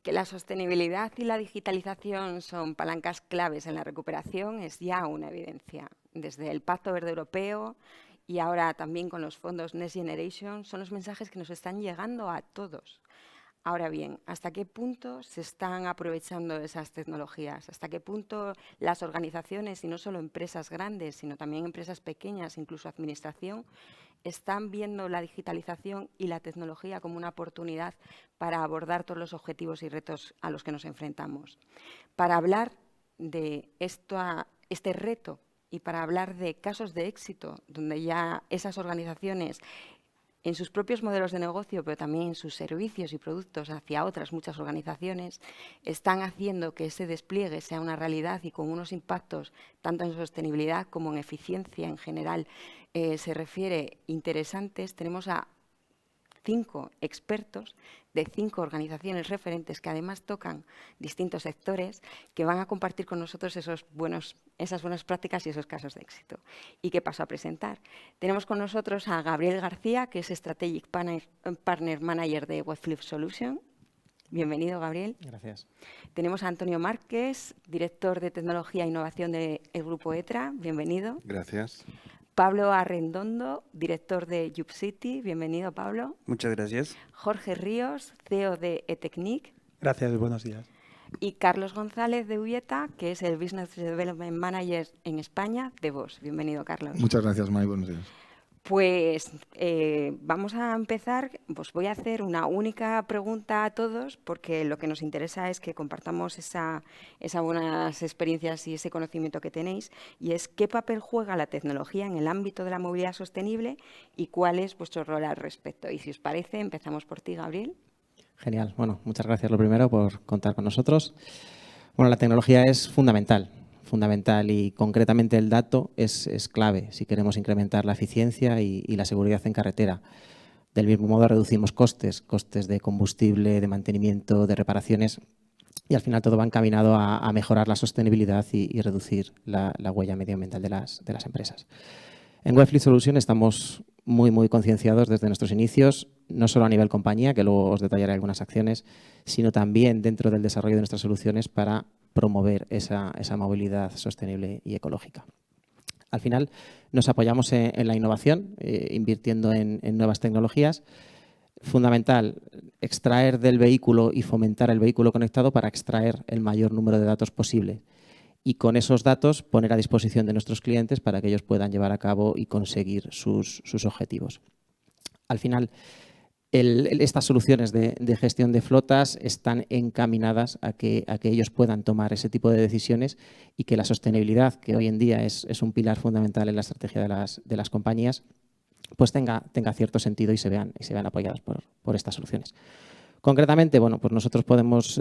Que la sostenibilidad y la digitalización son palancas claves en la recuperación es ya una evidencia. Desde el Pacto Verde Europeo y ahora también con los fondos Next Generation son los mensajes que nos están llegando a todos. Ahora bien, ¿hasta qué punto se están aprovechando esas tecnologías? ¿Hasta qué punto las organizaciones, y no solo empresas grandes, sino también empresas pequeñas, incluso administración, están viendo la digitalización y la tecnología como una oportunidad para abordar todos los objetivos y retos a los que nos enfrentamos? Para hablar de este reto y para hablar de casos de éxito, donde ya esas organizaciones en sus propios modelos de negocio, pero también en sus servicios y productos hacia otras muchas organizaciones, están haciendo que ese despliegue sea una realidad y con unos impactos tanto en sostenibilidad como en eficiencia en general se refiere interesantes. Tenemos a 5 expertos de 5 organizaciones referentes que además tocan distintos sectores, que van a compartir con nosotros esas buenas prácticas y esos casos de éxito. ¿Y qué paso a presentar? Tenemos con nosotros a Gabriel García, que es Strategic Partner Manager de Webflip Solution. Bienvenido, Gabriel. Gracias. Tenemos a Antonio Márquez, director de Tecnología e Innovación del Grupo ETRA. Bienvenido. Gracias. Pablo Arrendondo, director de YoupCity. Bienvenido, Pablo. Muchas gracias. Jorge Ríos, CEO de eTechnic. Gracias, buenos días. Y Carlos González de Ubieta, que es el Business Development Manager en España de Bosch. Bienvenido, Carlos. Muchas gracias, May. Buenos días. Pues vamos a empezar. Pues voy a hacer una única pregunta a todos, porque lo que nos interesa es que compartamos esas buenas experiencias y ese conocimiento que tenéis, y es qué papel juega la tecnología en el ámbito de la movilidad sostenible y cuál es vuestro rol al respecto. Y si os parece, empezamos por ti, Gabriel. Genial. Bueno, muchas gracias lo primero por contar con nosotros. Bueno, la tecnología es fundamental y concretamente el dato es clave si queremos incrementar la eficiencia y la seguridad en carretera. Del mismo modo reducimos costes de combustible, de mantenimiento, de reparaciones, y al final todo va encaminado a mejorar la sostenibilidad y reducir la huella medioambiental de las empresas. En Webflip Solution estamos muy concienciados desde nuestros inicios, no solo a nivel compañía, que luego os detallaré algunas acciones, sino también dentro del desarrollo de nuestras soluciones para promover esa movilidad sostenible y ecológica. Al final nos apoyamos en la innovación, invirtiendo en nuevas tecnologías. Fundamental, extraer del vehículo y fomentar el vehículo conectado para extraer el mayor número de datos posible. Y con esos datos poner a disposición de nuestros clientes para que ellos puedan llevar a cabo y conseguir sus objetivos. Al final, estas soluciones de gestión de flotas están encaminadas a que ellos puedan tomar ese tipo de decisiones y que la sostenibilidad, que hoy en día es un pilar fundamental en la estrategia de las compañías, pues tenga cierto sentido y se vean apoyadas por estas soluciones. Concretamente, bueno, pues nosotros podemos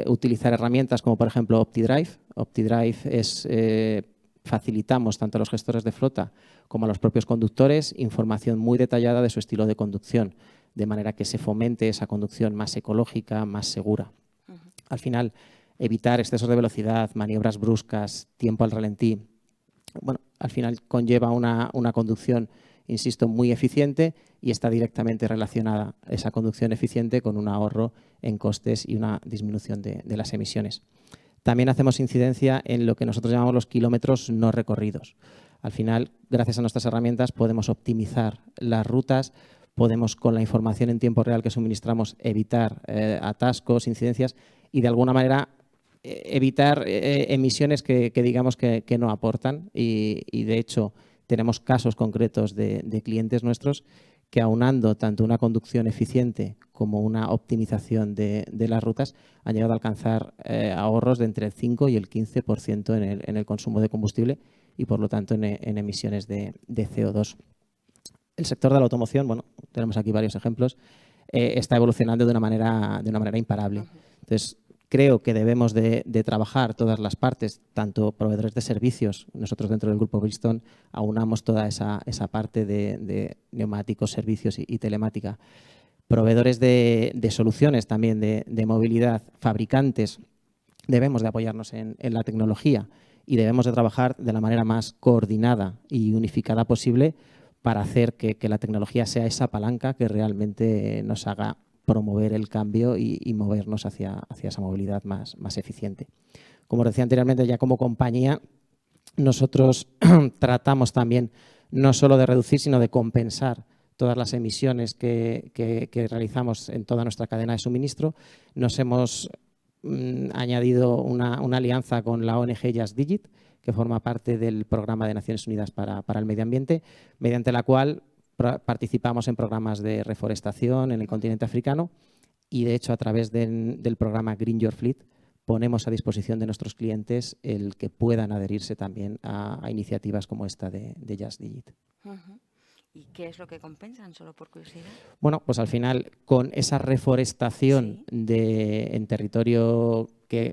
utilizar herramientas como, por ejemplo, OptiDrive. OptiDrive facilitamos tanto a los gestores de flota como a los propios conductores información muy detallada de su estilo de conducción, de manera que se fomente esa conducción más ecológica, más segura. Al final, evitar excesos de velocidad, maniobras bruscas, tiempo al ralentí, bueno, al final conlleva una conducción, insisto, muy eficiente, y está directamente relacionada esa conducción eficiente con un ahorro en costes y una disminución de las emisiones. También hacemos incidencia en lo que nosotros llamamos los kilómetros no recorridos. Al final, gracias a nuestras herramientas, podemos optimizar las rutas, podemos, con la información en tiempo real que suministramos, evitar atascos, incidencias y, de alguna manera, evitar emisiones que digamos que no aportan. Y, de hecho, tenemos casos concretos de clientes nuestros que, aunando tanto una conducción eficiente como una optimización de las rutas, han llegado a alcanzar ahorros de entre el 5 y el 15% en el consumo de combustible y, por lo tanto, en emisiones de CO2. El sector de la automoción, bueno, tenemos aquí varios ejemplos, está evolucionando de una manera imparable. Entonces, creo que debemos de trabajar todas las partes, tanto proveedores de servicios. Nosotros dentro del grupo Bridgestone aunamos toda esa parte de neumáticos, servicios y telemática. Proveedores de soluciones también de movilidad, fabricantes, debemos de apoyarnos en la tecnología y debemos de trabajar de la manera más coordinada y unificada posible para hacer que la tecnología sea esa palanca que realmente nos haga promover el cambio y movernos hacia esa movilidad más eficiente. Como decía anteriormente, ya como compañía, nosotros tratamos también no solo de reducir, sino de compensar todas las emisiones que realizamos en toda nuestra cadena de suministro. Nos hemos añadido una alianza con la ONG Just Digit, que forma parte del Programa de Naciones Unidas para el Medio Ambiente, mediante la cual participamos en programas de reforestación en el continente africano y, de hecho, a través del programa Green Your Fleet, ponemos a disposición de nuestros clientes el que puedan adherirse también a iniciativas como esta de Just Digit. ¿Y qué es lo que compensan, solo por curiosidad? Bueno, pues al final, con esa reforestación en territorio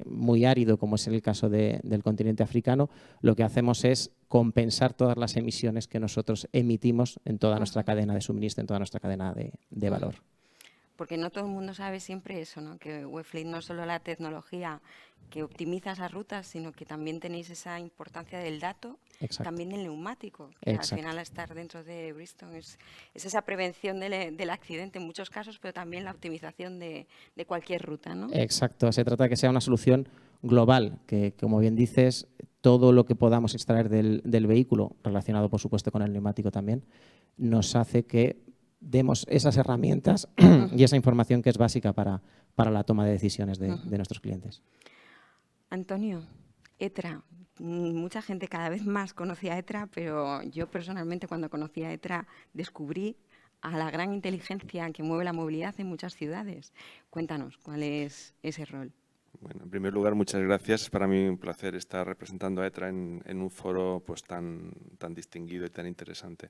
muy árido, como es el caso del continente africano, lo que hacemos es compensar todas las emisiones que nosotros emitimos en toda nuestra cadena de suministro, en toda nuestra cadena de valor. Porque no todo el mundo sabe siempre eso, ¿no? Que Webfleet no es solo la tecnología que optimiza esas rutas, sino que también tenéis esa importancia del dato, también el neumático, que al final estar dentro de Bristol es esa prevención del accidente en muchos casos, pero también la optimización de cualquier ruta, ¿no? Exacto, se trata de que sea una solución global, que, como bien dices, todo lo que podamos extraer del vehículo, relacionado por supuesto con el neumático también, nos hace que demos esas herramientas y esa información que es básica para la toma de decisiones de nuestros clientes. Antonio, ETRA. Mucha gente cada vez más conocía ETRA, pero yo personalmente cuando conocí a ETRA descubrí a la gran inteligencia que mueve la movilidad en muchas ciudades. Cuéntanos, ¿cuál es ese rol? Bueno, en primer lugar, muchas gracias. Es para mí un placer estar representando a ETRA en un foro pues, tan distinguido y tan interesante.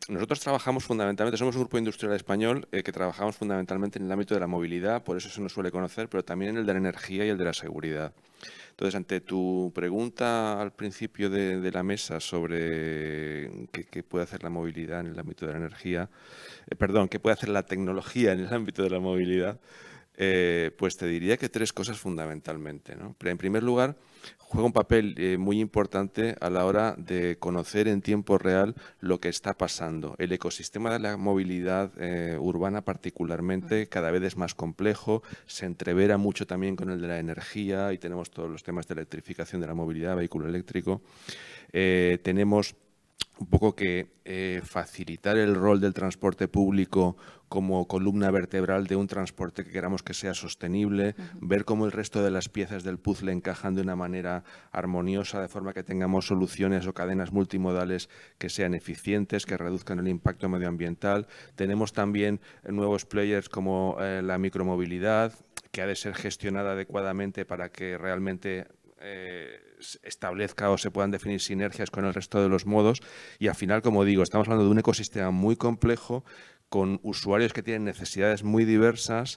Nosotros trabajamos fundamentalmente, somos un grupo industrial español que trabajamos fundamentalmente en el ámbito de la movilidad, por eso se nos suele conocer, pero también en el de la energía y el de la seguridad. Entonces, ante tu pregunta al principio de la mesa sobre qué puede hacer la movilidad en el ámbito de la energía, qué puede hacer la tecnología en el ámbito de la movilidad, pues te diría que tres cosas fundamentalmente, ¿no? En primer lugar, juega un papel muy importante a la hora de conocer en tiempo real lo que está pasando. El ecosistema de la movilidad urbana particularmente cada vez es más complejo, se entrevera mucho también con el de la energía y tenemos todos los temas de electrificación de la movilidad, vehículo eléctrico. Tenemos un poco que facilitar el rol del transporte público como columna vertebral de un transporte que queramos que sea sostenible, ver cómo el resto de las piezas del puzzle encajan de una manera armoniosa, de forma que tengamos soluciones o cadenas multimodales que sean eficientes, que reduzcan el impacto medioambiental. Tenemos también nuevos players como la micromovilidad, que ha de ser gestionada adecuadamente para que realmente establezca o se puedan definir sinergias con el resto de los modos y al final, como digo, estamos hablando de un ecosistema muy complejo con usuarios que tienen necesidades muy diversas,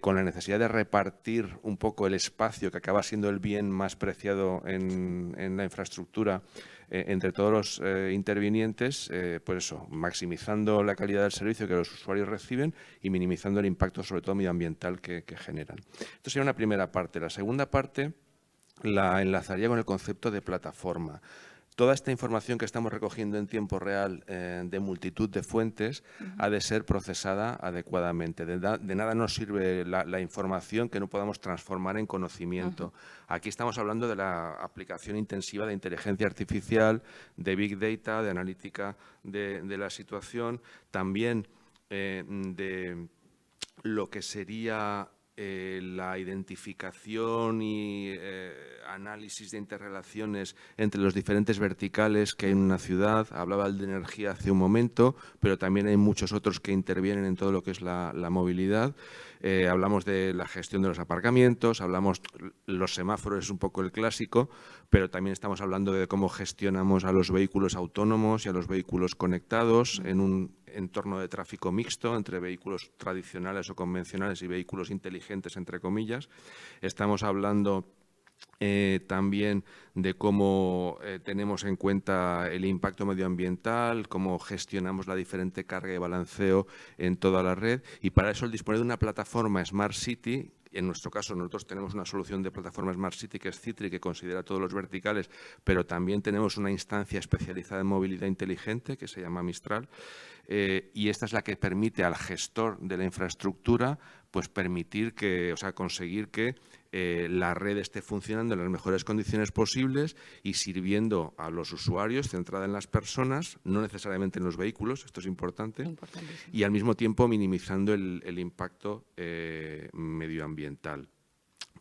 con la necesidad de repartir un poco el espacio que acaba siendo el bien más preciado en la infraestructura entre todos los intervinientes, pues eso, maximizando la calidad del servicio que los usuarios reciben y minimizando el impacto sobre todo medioambiental que generan. Esto sería una primera parte. La segunda parte la enlazaría con el concepto de plataforma. Toda esta información que estamos recogiendo en tiempo real de multitud de fuentes ha de ser procesada adecuadamente. De nada nos sirve la información que no podamos transformar en conocimiento. Aquí estamos hablando de la aplicación intensiva de inteligencia artificial, de Big Data, de analítica de la situación, también de lo que sería la identificación y análisis de interrelaciones entre los diferentes verticales que hay en una ciudad. Hablaba de energía hace un momento, pero también hay muchos otros que intervienen en todo lo que es la movilidad. Hablamos de la gestión de los aparcamientos, hablamos, los semáforos es un poco el clásico, pero también estamos hablando de cómo gestionamos a los vehículos autónomos y a los vehículos conectados en un entorno de tráfico mixto entre vehículos tradicionales o convencionales y vehículos inteligentes, entre comillas. Estamos hablando también de cómo tenemos en cuenta el impacto medioambiental, cómo gestionamos la diferente carga y balanceo en toda la red y para eso el disponer de una plataforma Smart City en nuestro caso, nosotros tenemos una solución de plataforma Smart City que es Citri, que considera todos los verticales, pero también tenemos una instancia especializada en movilidad inteligente que se llama Mistral, y esta es la que permite al gestor de la infraestructura pues conseguir que la red esté funcionando en las mejores condiciones posibles y sirviendo a los usuarios, centrada en las personas, no necesariamente en los vehículos, esto es importante, y al mismo tiempo minimizando el impacto medioambiental.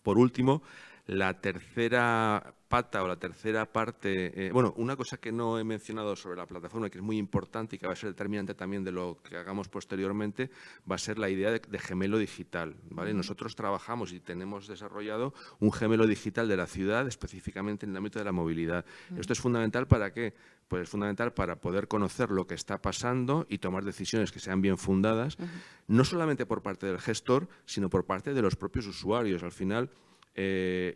Por último, la tercera pata o la tercera parte, una cosa que no he mencionado sobre la plataforma, que es muy importante y que va a ser determinante también de lo que hagamos posteriormente, va a ser la idea de gemelo digital, ¿vale? Nosotros trabajamos y tenemos desarrollado un gemelo digital de la ciudad, específicamente en el ámbito de la movilidad. Esto es fundamental ¿para qué? Pues es fundamental para poder conocer lo que está pasando y tomar decisiones que sean bien fundadas, no solamente por parte del gestor, sino por parte de los propios usuarios. Al final,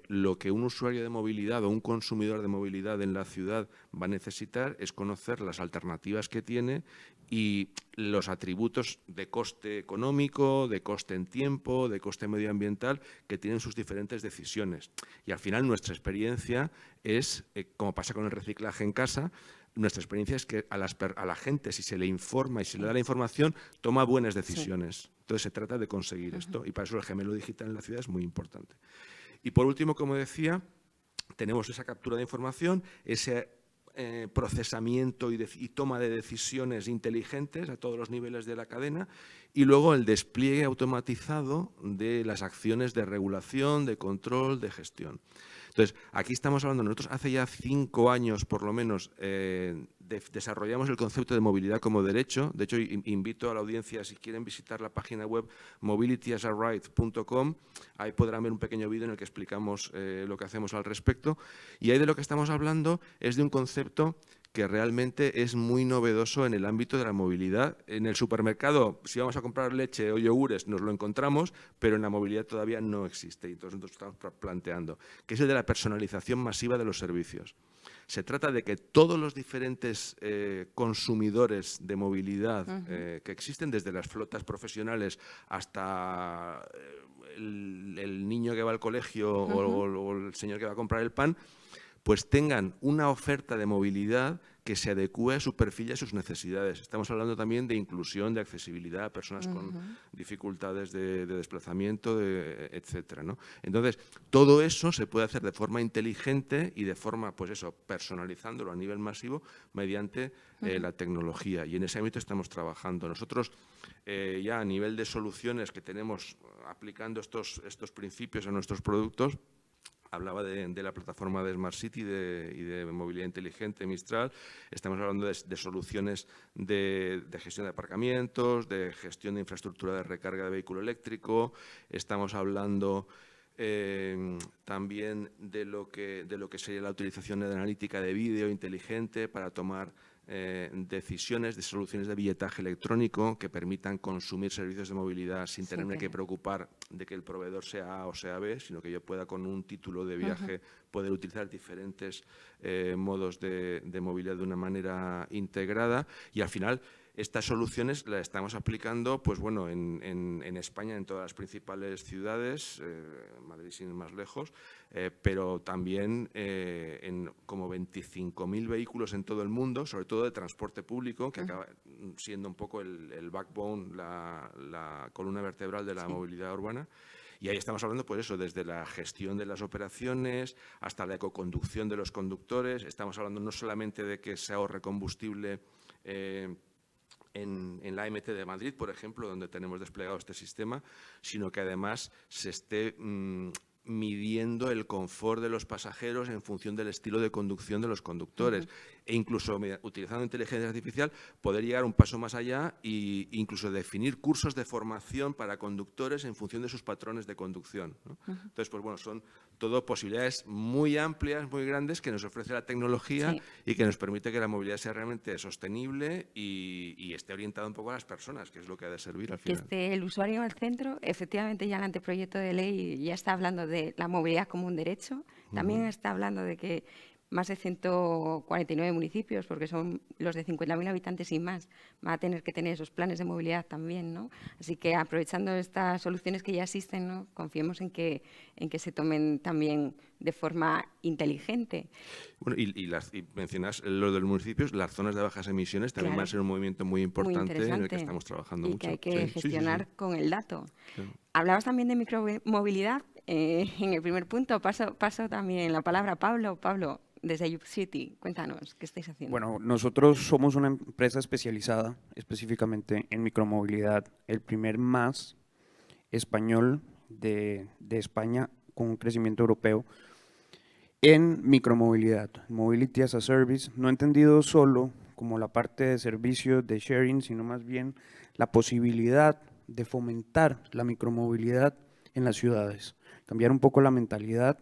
lo que un usuario de movilidad o un consumidor de movilidad en la ciudad va a necesitar es conocer las alternativas que tiene y los atributos de coste económico, de coste en tiempo, de coste medioambiental que tienen sus diferentes decisiones. Y al final nuestra experiencia es, como pasa con el reciclaje en casa, nuestra experiencia es que a la gente, si se le informa y se le da la información, toma buenas decisiones. Sí. Entonces se trata de conseguir esto y para eso el gemelo digital en la ciudad es muy importante. Y por último, como decía, tenemos esa captura de información, ese procesamiento y toma de decisiones inteligentes a todos los niveles de la cadena y luego el despliegue automatizado de las acciones de regulación, de control, de gestión. Entonces, aquí estamos hablando, nosotros hace ya 5 años por lo menos desarrollamos el concepto de movilidad como derecho. De hecho, invito a la audiencia, si quieren visitar la página web mobilityasaright.com, ahí podrán ver un pequeño vídeo en el que explicamos lo que hacemos al respecto. Y ahí de lo que estamos hablando es de un concepto que realmente es muy novedoso en el ámbito de la movilidad. En el supermercado, si vamos a comprar leche o yogures, nos lo encontramos, pero en la movilidad todavía no existe. Y entonces nosotros estamos planteando, que es el de la personalización masiva de los servicios. Se trata de que todos los diferentes consumidores de movilidad que existen, desde las flotas profesionales hasta el niño que va al colegio o el señor que va a comprar el pan, pues tengan una oferta de movilidad que se adecúe a su perfil y a sus necesidades. Estamos hablando también de inclusión, de accesibilidad a personas con dificultades de desplazamiento, etcétera, ¿no? Entonces, todo eso se puede hacer de forma inteligente y de forma, pues eso, personalizándolo a nivel masivo mediante la tecnología. Y en ese ámbito estamos trabajando. Nosotros, ya a nivel de soluciones que tenemos aplicando estos principios a nuestros productos, hablaba de la plataforma de Smart City y de movilidad inteligente Mistral. Estamos hablando de soluciones de gestión de aparcamientos, de gestión de infraestructura de recarga de vehículo eléctrico. Estamos hablando también de lo que sería la utilización de analítica de vídeo inteligente para tomar decisiones de soluciones de billetaje electrónico que permitan consumir servicios de movilidad sin tenerme que preocupar de que el proveedor sea A o sea B, sino que yo pueda con un título de viaje poder utilizar diferentes modos de movilidad de una manera integrada y al final estas soluciones las estamos aplicando pues bueno, en España, en todas las principales ciudades, Madrid sin ir más lejos, pero también en como 25.000 vehículos en todo el mundo, sobre todo de transporte público, que acaba siendo un poco el backbone, la columna vertebral de la movilidad urbana. Y ahí estamos hablando, pues eso, desde la gestión de las operaciones hasta la ecoconducción de los conductores. Estamos hablando no solamente de que se ahorre combustible en la AMT de Madrid, por ejemplo, donde tenemos desplegado este sistema, sino que además se esté midiendo el confort de los pasajeros en función del estilo de conducción de los conductores. E incluso utilizando inteligencia artificial poder llegar un paso más allá e incluso definir cursos de formación para conductores en función de sus patrones de conducción, ¿no? Entonces, pues bueno, son todo posibilidades muy amplias, muy grandes que nos ofrece la tecnología y que nos permite que la movilidad sea realmente sostenible y esté orientada un poco a las personas, que es lo que ha de servir al final. Que esté el usuario en el centro. Efectivamente, ya el anteproyecto de ley ya está hablando de la movilidad como un derecho. También está hablando de que más de 149 municipios, porque son los de 50.000 habitantes y más, van a tener que tener esos planes de movilidad también, ¿no? Así que aprovechando estas soluciones que ya existen, ¿no? Confiemos en que se tomen también de forma inteligente. Bueno, y mencionas lo de los municipios, las zonas de bajas emisiones también van a ser un movimiento muy importante en el que estamos trabajando mucho. Y que hay que gestionar con el dato. Claro. Hablabas también de micromovilidad. En el primer punto paso también la palabra a Pablo. Pablo, desde YoupCity, cuéntanos, ¿qué estáis haciendo? Bueno, nosotros somos una empresa especializada específicamente en micromovilidad, el primer MaaS español de España con un crecimiento europeo en micromovilidad, Mobility as a Service, no entendido solo como la parte de servicio de sharing, sino más bien la posibilidad de fomentar la micromovilidad en las ciudades, cambiar un poco la mentalidad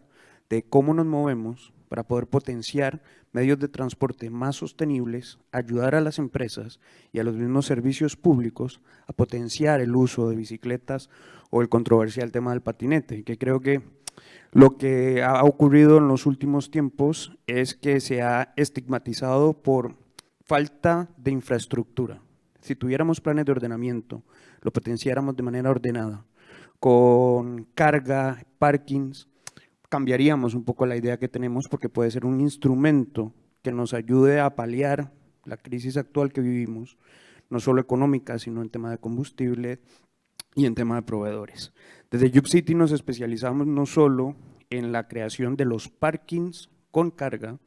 de cómo nos movemos para poder potenciar medios de transporte más sostenibles, ayudar a las empresas y a los mismos servicios públicos a potenciar el uso de bicicletas o el controversial tema del patinete, que creo que lo que ha ocurrido en los últimos tiempos es que se ha estigmatizado por falta de infraestructura. Si tuviéramos planes de ordenamiento, lo potenciáramos de manera ordenada, con carga, parkings, cambiaríamos un poco la idea que tenemos porque puede ser un instrumento que nos ayude a paliar la crisis actual que vivimos, no solo económica, sino en tema de combustible y en tema de proveedores. Desde YoupCity nos especializamos no solo en la creación de los parkings con carga,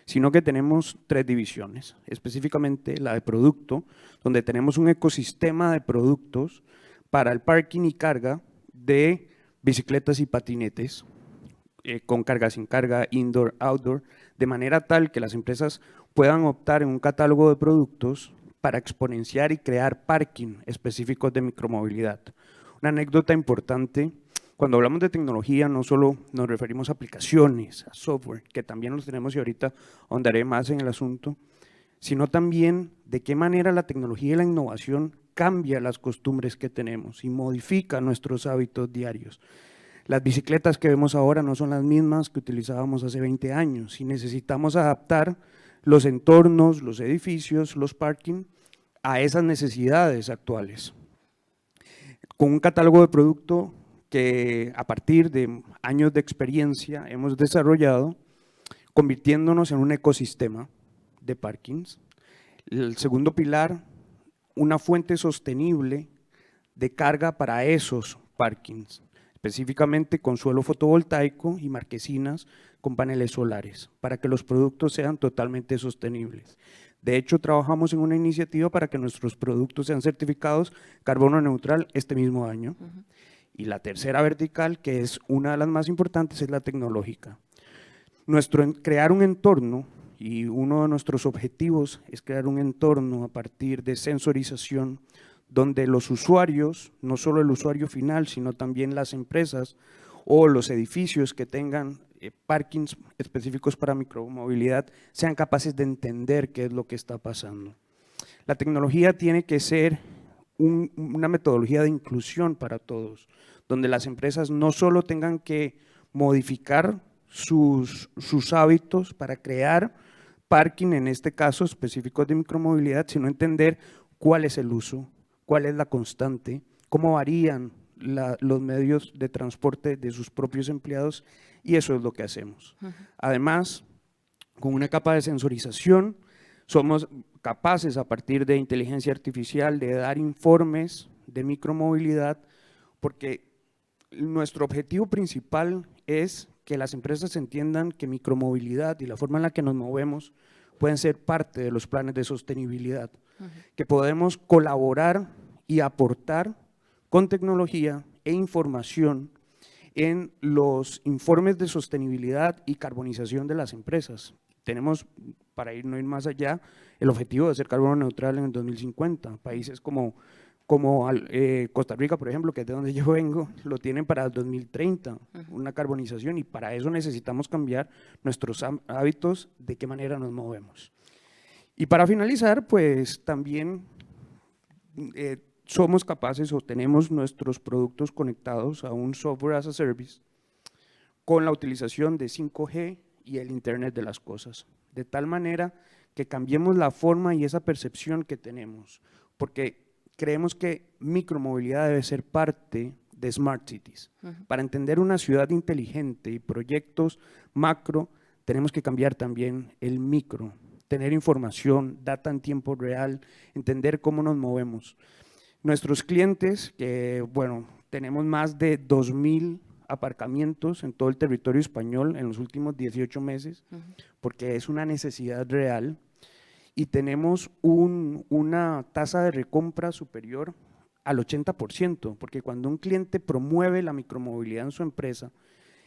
sino que tenemos 3 divisiones, específicamente la de producto, donde tenemos un ecosistema de productos para el parking y carga de bicicletas y patinetes, con carga, sin carga, indoor, outdoor, de manera tal que las empresas puedan optar en un catálogo de productos para exponenciar y crear parking específicos de micromovilidad. Una anécdota importante, cuando hablamos de tecnología no solo nos referimos a aplicaciones, a software, que también los tenemos y ahorita ahondaré más en el asunto, sino también de qué manera la tecnología y la innovación cambia las costumbres que tenemos y modifica nuestros hábitos diarios. Las bicicletas que vemos ahora no son las mismas que utilizábamos hace 20 años y necesitamos adaptar los entornos, los edificios, los parking a esas necesidades actuales. Con un catálogo de producto que a partir de años de experiencia hemos desarrollado, convirtiéndonos en un ecosistema de parkings. El segundo pilar, una fuente sostenible de carga para esos parkings, específicamente con suelo fotovoltaico y marquesinas con paneles solares, para que los productos sean totalmente sostenibles. De hecho, trabajamos en una iniciativa para que nuestros productos sean certificados carbono neutral este mismo año. Y la tercera vertical, que es una de las más importantes, es la tecnológica. Crear un entorno, y uno de nuestros objetivos es crear un entorno a partir de sensorización, donde los usuarios, no solo el usuario final, sino también las empresas o los edificios que tengan parkings específicos para micromovilidad, sean capaces de entender qué es lo que está pasando. La tecnología tiene que ser una metodología de inclusión para todos, donde las empresas no solo tengan que modificar sus hábitos para crear parking, en este caso específicos de micromovilidad, sino entender cuál es el uso, cuál es la constante, cómo varían los medios de transporte de sus propios empleados, y eso es lo que hacemos. Además, con una capa de sensorización, somos capaces a partir de inteligencia artificial de dar informes de micromovilidad, porque nuestro objetivo principal es que las empresas entiendan que micromovilidad y la forma en la que nos movemos pueden ser parte de los planes de sostenibilidad, que podemos colaborar y aportar con tecnología e información en los informes de sostenibilidad y carbonización de las empresas. Tenemos, para no ir más allá, el objetivo de ser carbono neutral en el 2050. Países como Costa Rica, por ejemplo, que es de donde yo vengo, lo tienen para el 2030, una carbonización, y para eso necesitamos cambiar nuestros hábitos, de qué manera nos movemos. Y para finalizar, pues también somos capaces o tenemos nuestros productos conectados a un software as a service con la utilización de 5G y el Internet de las cosas, de tal manera que cambiemos la forma y esa percepción que tenemos, porque creemos que micromovilidad debe ser parte de Smart Cities. Para entender una ciudad inteligente y proyectos macro, tenemos que cambiar también el micro, tener información, data en tiempo real, entender cómo nos movemos. Nuestros clientes, que bueno, tenemos más de 2.000 aparcamientos en todo el territorio español en los últimos 18 meses, porque es una necesidad real, y tenemos una tasa de recompra superior al 80%, porque cuando un cliente promueve la micromovilidad en su empresa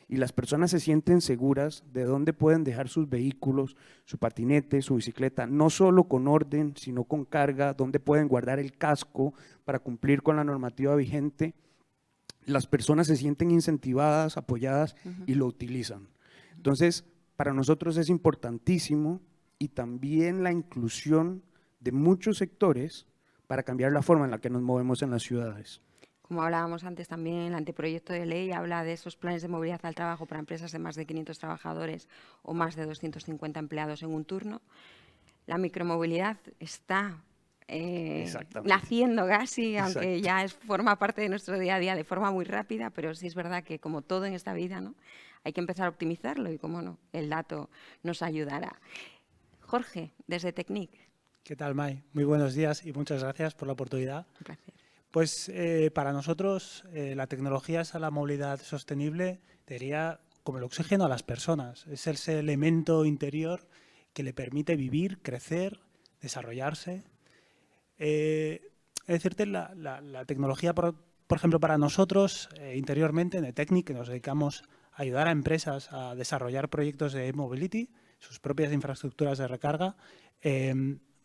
y las personas se sienten seguras de dónde pueden dejar sus vehículos, su patinete, su bicicleta, no solo con orden, sino con carga, dónde pueden guardar el casco para cumplir con la normativa vigente, las personas se sienten incentivadas, apoyadas y lo utilizan. Entonces, para nosotros es importantísimo y también la inclusión de muchos sectores para cambiar la forma en la que nos movemos en las ciudades. Como hablábamos antes también, el anteproyecto de ley habla de esos planes de movilidad al trabajo para empresas de más de 500 trabajadores o más de 250 empleados en un turno. La micromovilidad está naciendo casi, aunque ya forma parte de nuestro día a día de forma muy rápida, pero sí es verdad que como todo en esta vida, ¿no?, hay que empezar a optimizarlo y, cómo no, el dato nos ayudará. Jorge, desde Tecnic. ¿Qué tal, Mai? Muy buenos días y muchas gracias por la oportunidad. Un placer. Pues para nosotros la tecnología es a la movilidad sostenible, diría, como el oxígeno a las personas. Es ese elemento interior que le permite vivir, crecer, desarrollarse. Es decirte, la tecnología, por ejemplo, para nosotros interiormente en eTecnic, que nos dedicamos a ayudar a empresas a desarrollar proyectos de e-mobility, sus propias infraestructuras de recarga,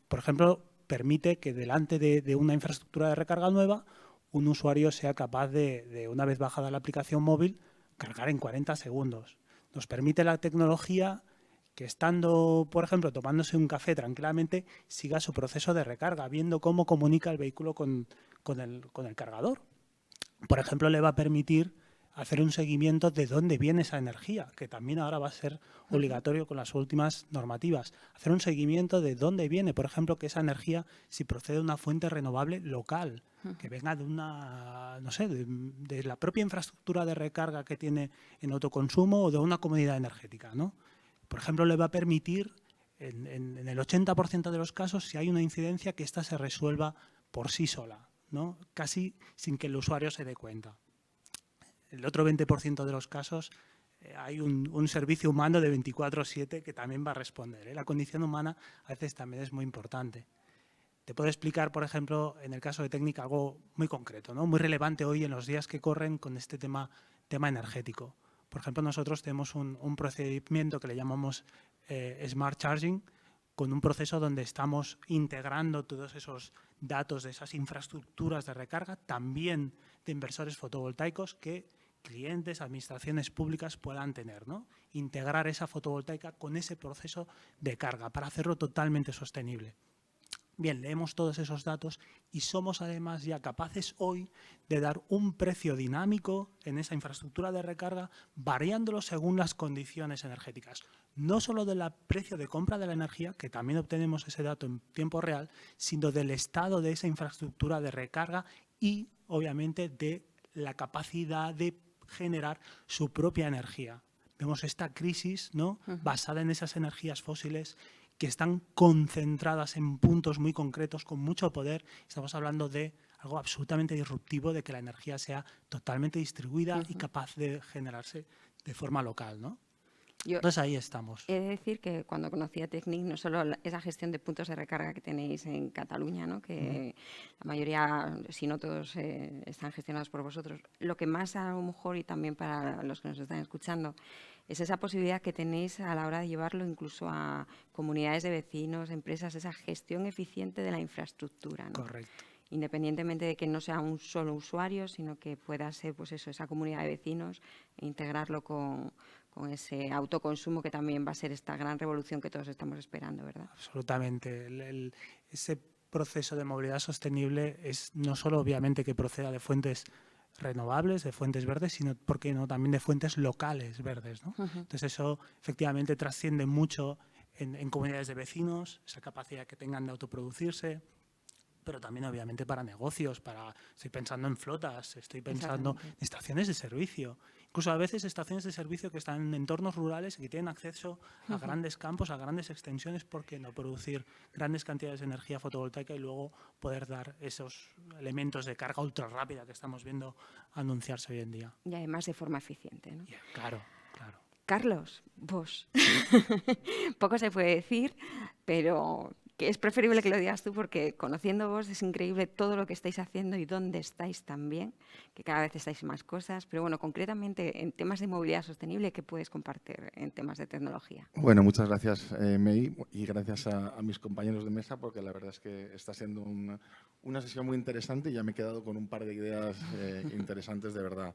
por ejemplo, permite que delante de una infraestructura de recarga nueva, un usuario sea capaz de, una vez bajada la aplicación móvil, cargar en 40 segundos. Nos permite la tecnología que estando, por ejemplo, tomándose un café tranquilamente, siga su proceso de recarga, viendo cómo comunica el vehículo con el cargador. Por ejemplo, le va a permitir hacer un seguimiento de dónde viene esa energía, que también ahora va a ser obligatorio con las últimas normativas. Hacer un seguimiento de dónde viene, por ejemplo, que esa energía, si procede de una fuente renovable local, que venga de una, no sé, de la propia infraestructura de recarga que tiene en autoconsumo o de una comunidad energética, ¿no? Por ejemplo, le va a permitir, en el 80% de los casos, si hay una incidencia, que ésta se resuelva por sí sola, ¿no?, casi sin que el usuario se dé cuenta. El otro 20% de los casos hay un servicio humano de 24/7 que también va a responder, ¿eh? La condición humana a veces también es muy importante. Te puedo explicar, por ejemplo, en el caso de Tecnic, algo muy concreto, ¿no?, muy relevante hoy en los días que corren con este tema energético. Por ejemplo, nosotros tenemos un procedimiento que le llamamos Smart Charging, con un proceso donde estamos integrando todos esos datos de esas infraestructuras de recarga, también de inversores fotovoltaicos que clientes, administraciones públicas puedan tener, ¿no? Integrar esa fotovoltaica con ese proceso de carga para hacerlo totalmente sostenible. Bien, leemos todos esos datos y somos además ya capaces hoy de dar un precio dinámico en esa infraestructura de recarga, variándolo según las condiciones energéticas. No solo del precio de compra de la energía, que también obtenemos ese dato en tiempo real, sino del estado de esa infraestructura de recarga y, obviamente, de la capacidad de generar su propia energía. Vemos esta crisis, ¿no?, basada en esas energías fósiles que están concentradas en puntos muy concretos con mucho poder. Estamos hablando de algo absolutamente disruptivo, de que la energía sea totalmente distribuida y capaz de generarse de forma local, ¿no? Entonces ahí estamos. He de decir que cuando conocí a Tecnic, no solo esa gestión de puntos de recarga que tenéis en Cataluña, ¿no?, que la mayoría, si no todos, están gestionados por vosotros. Lo que más a lo mejor, y también para los que nos están escuchando, es esa posibilidad que tenéis a la hora de llevarlo incluso a comunidades de vecinos, empresas, esa gestión eficiente de la infraestructura, ¿no? Correcto. Independientemente de que no sea un solo usuario, sino que pueda ser, pues eso, esa comunidad de vecinos, e integrarlo con ese autoconsumo, que también va a ser esta gran revolución que todos estamos esperando, ¿verdad? Absolutamente. Ese proceso de movilidad sostenible es no solo, obviamente, que proceda de fuentes renovables, de fuentes verdes, sino, ¿por qué no?, también de fuentes locales verdes, ¿no? Entonces eso efectivamente trasciende mucho en comunidades de vecinos, esa capacidad que tengan de autoproducirse, pero también obviamente para negocios, estoy pensando en flotas, estoy pensando en estaciones de servicio, incluso a veces estaciones de servicio que están en entornos rurales y que tienen acceso a grandes campos, a grandes extensiones, ¿por qué no producir grandes cantidades de energía fotovoltaica y luego poder dar esos elementos de carga ultra rápida que estamos viendo anunciarse hoy en día? Y además de forma eficiente, ¿no? Claro, claro. Carlos, vos. Poco se puede decir, pero que es preferible que lo digas tú porque conociendo vos es increíble todo lo que estáis haciendo y dónde estáis también, que cada vez estáis en más cosas. Pero bueno, concretamente en temas de movilidad sostenible, ¿qué puedes compartir en temas de tecnología? Bueno, muchas gracias, Mei, y gracias a mis compañeros de mesa, porque la verdad es que está siendo una sesión muy interesante y ya me he quedado con un par de ideas interesantes de verdad.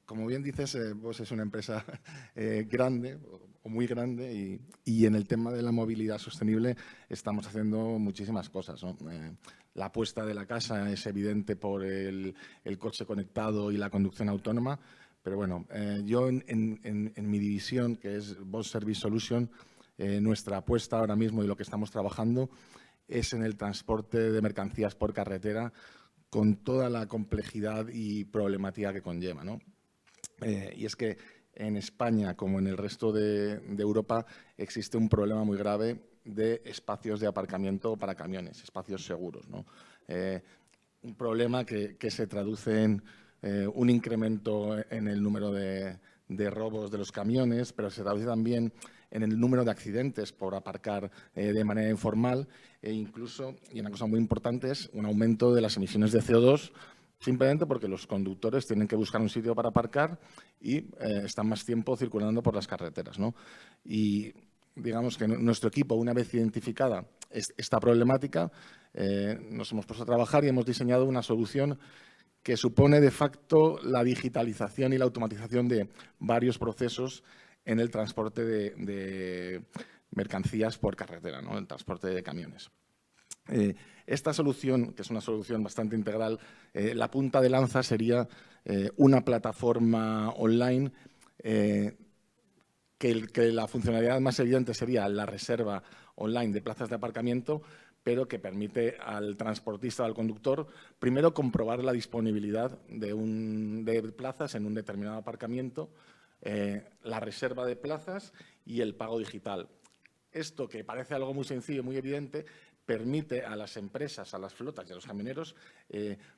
Como bien dices, vos es una empresa grande o muy grande y en el tema de la movilidad sostenible estamos haciendo muchísimas cosas, ¿no? La apuesta de la casa es evidente por el coche conectado y la conducción autónoma, pero bueno, yo en mi división, que es Bosch Service Solution, nuestra apuesta ahora mismo y lo que estamos trabajando es en el transporte de mercancías por carretera, con toda la complejidad y problemática que conlleva, ¿no? Y es que en España, como en el resto de Europa, existe un problema muy grave de espacios de aparcamiento para camiones, espacios seguros, ¿no? Un problema que se traduce en un incremento en el número de robos de los camiones, pero se traduce también en el número de accidentes por aparcar de manera informal e incluso, y una cosa muy importante, es un aumento de las emisiones de CO2 simplemente porque los conductores tienen que buscar un sitio para aparcar y están más tiempo circulando por las carreteras, ¿no? Y digamos que nuestro equipo, una vez identificada esta problemática, nos hemos puesto a trabajar y hemos diseñado una solución que supone de facto la digitalización y la automatización de varios procesos en el transporte de mercancías por carretera, ¿no? El transporte de camiones. Esta solución, que es una solución bastante integral, la punta de lanza sería una plataforma online que la funcionalidad más evidente sería la reserva online de plazas de aparcamiento, pero que permite al transportista o al conductor primero comprobar la disponibilidad de plazas en un determinado aparcamiento, la reserva de plazas y el pago digital. Esto, que parece algo muy sencillo, muy evidente, permite a las empresas, a las flotas y a los camioneros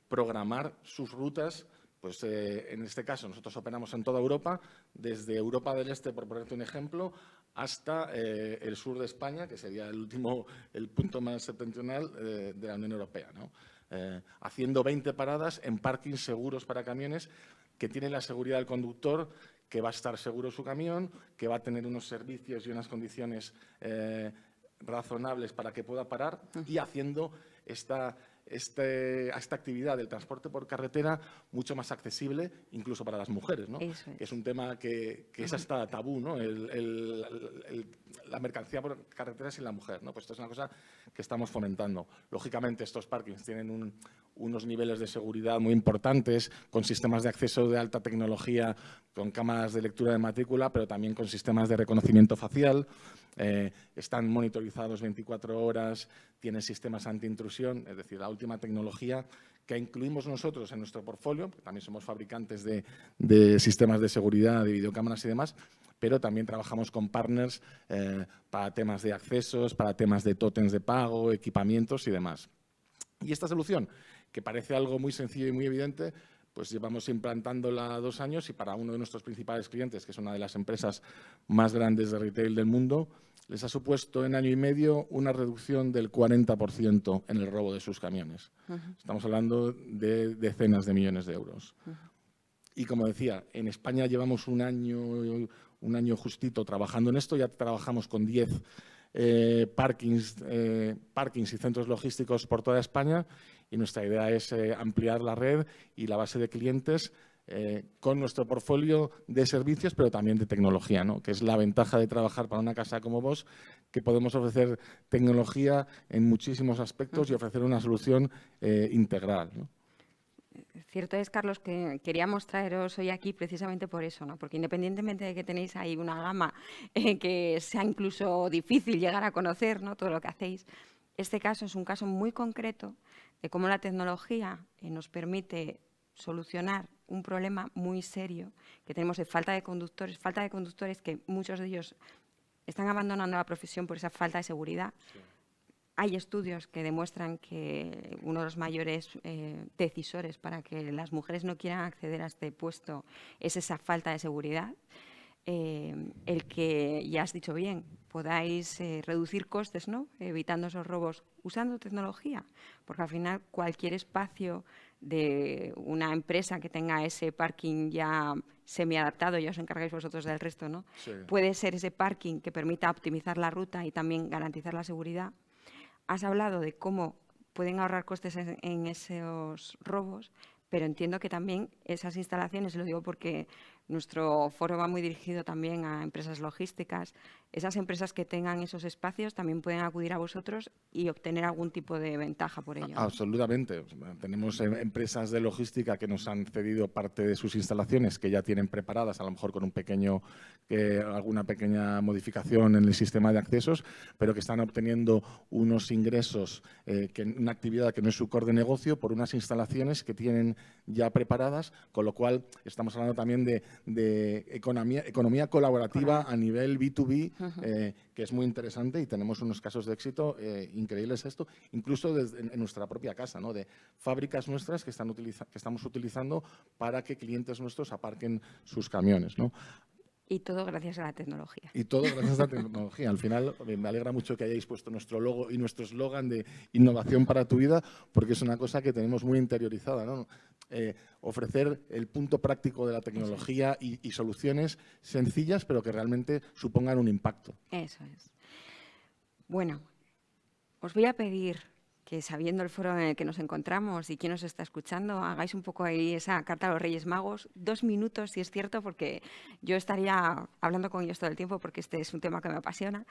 programar sus rutas. Pues en este caso nosotros operamos en toda Europa, desde Europa del Este, por ponerte un ejemplo, hasta el sur de España, que sería el punto más septentrional de la Unión Europea, ¿no? Haciendo 20 paradas en parkings seguros para camiones que tienen la seguridad del conductor, que va a estar seguro su camión, que va a tener unos servicios y unas condiciones razonables para que pueda parar y haciendo esta actividad del transporte por carretera mucho más accesible, incluso para las mujeres, ¿no? Eso es. Que es un tema que es hasta tabú, ¿no? La mercancía por carretera sin la mujer, ¿no? Pues esto es una cosa que estamos fomentando. Lógicamente, estos parkings tienen unos niveles de seguridad muy importantes, con sistemas de acceso de alta tecnología, con cámaras de lectura de matrícula, pero también con sistemas de reconocimiento facial. Están monitorizados 24 horas, tienen sistemas anti-intrusión, es decir, la última tecnología que incluimos nosotros en nuestro portfolio, también somos fabricantes de sistemas de seguridad, de videocámaras y demás, pero también trabajamos con partners para temas de accesos, para temas de tótems de pago, equipamientos y demás. Y esta solución, que parece algo muy sencillo y muy evidente, pues llevamos implantándola 2 años y para uno de nuestros principales clientes, que es una de las empresas más grandes de retail del mundo, les ha supuesto en año y medio una reducción del 40% en el robo de sus camiones. Estamos hablando de decenas de millones de euros. Y como decía, en España llevamos un año justito trabajando en esto, ya trabajamos con 10 parkings y centros logísticos por toda España y nuestra idea es ampliar la red y la base de clientes con nuestro portfolio de servicios, pero también de tecnología, ¿no? Que es la ventaja de trabajar para una casa como vos, que podemos ofrecer tecnología en muchísimos aspectos y ofrecer una solución integral, ¿no? Cierto es, Carlos, que queríamos traeros hoy aquí precisamente por eso, ¿no? Porque independientemente de que tenéis ahí una gama que sea incluso difícil llegar a conocer, ¿no?, todo lo que hacéis, este caso es un caso muy concreto de cómo la tecnología nos permite solucionar un problema muy serio que tenemos de falta de conductores que muchos de ellos están abandonando la profesión por esa falta de seguridad. Sí. Hay estudios que demuestran que uno de los mayores decisores para que las mujeres no quieran acceder a este puesto es esa falta de seguridad. El que, ya has dicho bien, podáis reducir costes, ¿no?, evitando esos robos usando tecnología, porque al final cualquier espacio de una empresa que tenga ese parking ya semiadaptado, ya os encargáis vosotros del resto, ¿no? Sí. Puede ser ese parking que permita optimizar la ruta y también garantizar la seguridad. Has hablado de cómo pueden ahorrar costes en esos robos, pero entiendo que también esas instalaciones, lo digo porque nuestro foro va muy dirigido también a empresas logísticas, esas empresas que tengan esos espacios también pueden acudir a vosotros y obtener algún tipo de ventaja por ello. Absolutamente. Tenemos empresas de logística que nos han cedido parte de sus instalaciones que ya tienen preparadas, a lo mejor con alguna pequeña modificación en el sistema de accesos, pero que están obteniendo unos ingresos, una actividad que no es su core de negocio, por unas instalaciones que tienen ya preparadas, con lo cual estamos hablando también de economía colaborativa a nivel B2B, que es muy interesante, y tenemos unos casos de éxito increíbles incluso en nuestra propia casa, ¿no?, de fábricas nuestras que estamos utilizando para que clientes nuestros aparquen sus camiones, ¿no? Y todo gracias a la tecnología. Y todo gracias a la tecnología. Al final, me alegra mucho que hayáis puesto nuestro logo y nuestro eslogan de innovación para tu vida, porque es una cosa que tenemos muy interiorizada, ¿no? Ofrecer el punto práctico de la tecnología y soluciones sencillas, pero que realmente supongan un impacto. Eso es. Bueno, os voy a pedir que, sabiendo el foro en el que nos encontramos y quién nos está escuchando, hagáis un poco ahí esa carta a los Reyes Magos. 2 minutos, si es cierto, porque yo estaría hablando con ellos todo el tiempo, porque este es un tema que me apasiona,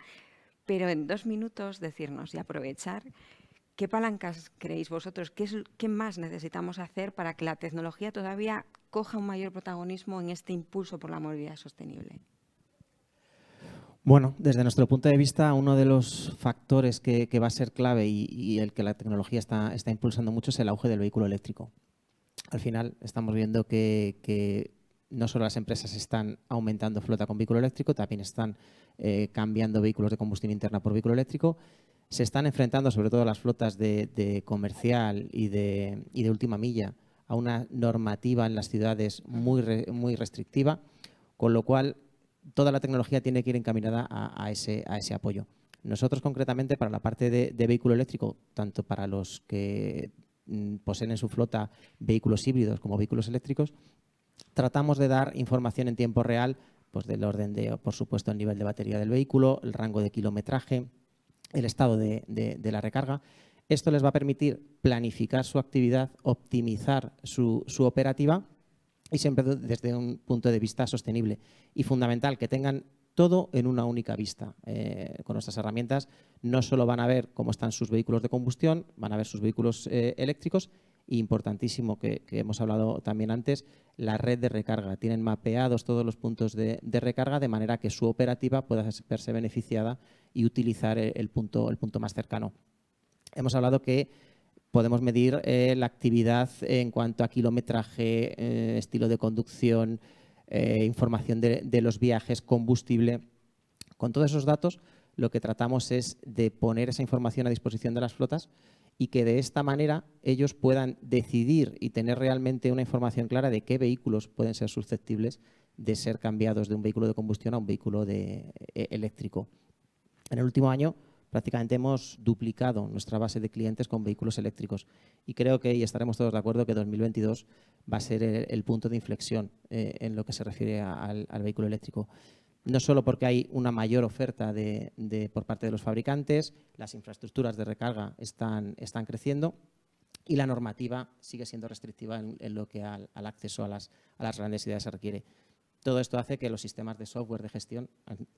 pero en 2 minutos decirnos y aprovechar qué palancas creéis vosotros, qué más necesitamos hacer para que la tecnología todavía coja un mayor protagonismo en este impulso por la movilidad sostenible. Bueno, desde nuestro punto de vista, uno de los factores que va a ser clave y el que la tecnología está impulsando mucho es el auge del vehículo eléctrico. Al final estamos viendo que no solo las empresas están aumentando flota con vehículo eléctrico, también están cambiando vehículos de combustión interna por vehículo eléctrico. Se están enfrentando, sobre todo las flotas de comercial y de última milla, a una normativa en las ciudades muy restrictiva, con lo cual toda la tecnología tiene que ir encaminada a ese apoyo. Nosotros, concretamente, para la parte de vehículo eléctrico, tanto para los que poseen en su flota vehículos híbridos como vehículos eléctricos, tratamos de dar información en tiempo real, pues del orden de, por supuesto, el nivel de batería del vehículo, el rango de kilometraje, el estado de la recarga. Esto les va a permitir planificar su actividad, optimizar su operativa, y siempre desde un punto de vista sostenible. Y fundamental, que tengan todo en una única vista. Con nuestras herramientas no solo van a ver cómo están sus vehículos de combustión, van a ver sus vehículos eléctricos, y importantísimo, que hemos hablado también antes, la red de recarga. Tienen mapeados todos los puntos de recarga, de manera que su operativa pueda verse beneficiada y utilizar el punto más cercano. Hemos hablado que podemos medir la actividad en cuanto a kilometraje, estilo de conducción, información de los viajes, combustible. Con todos esos datos, lo que tratamos es de poner esa información a disposición de las flotas y que de esta manera ellos puedan decidir y tener realmente una información clara de qué vehículos pueden ser susceptibles de ser cambiados de un vehículo de combustión a un vehículo eléctrico. En el último año, prácticamente hemos duplicado nuestra base de clientes con vehículos eléctricos, y creo que, y estaremos todos de acuerdo, que 2022 va a ser el punto de inflexión en lo que se refiere al vehículo eléctrico. No solo porque hay una mayor oferta por parte de los fabricantes, las infraestructuras de recarga están creciendo y la normativa sigue siendo restrictiva en lo que al acceso a las grandes ciudades se refiere. Todo esto hace que los sistemas de software de gestión,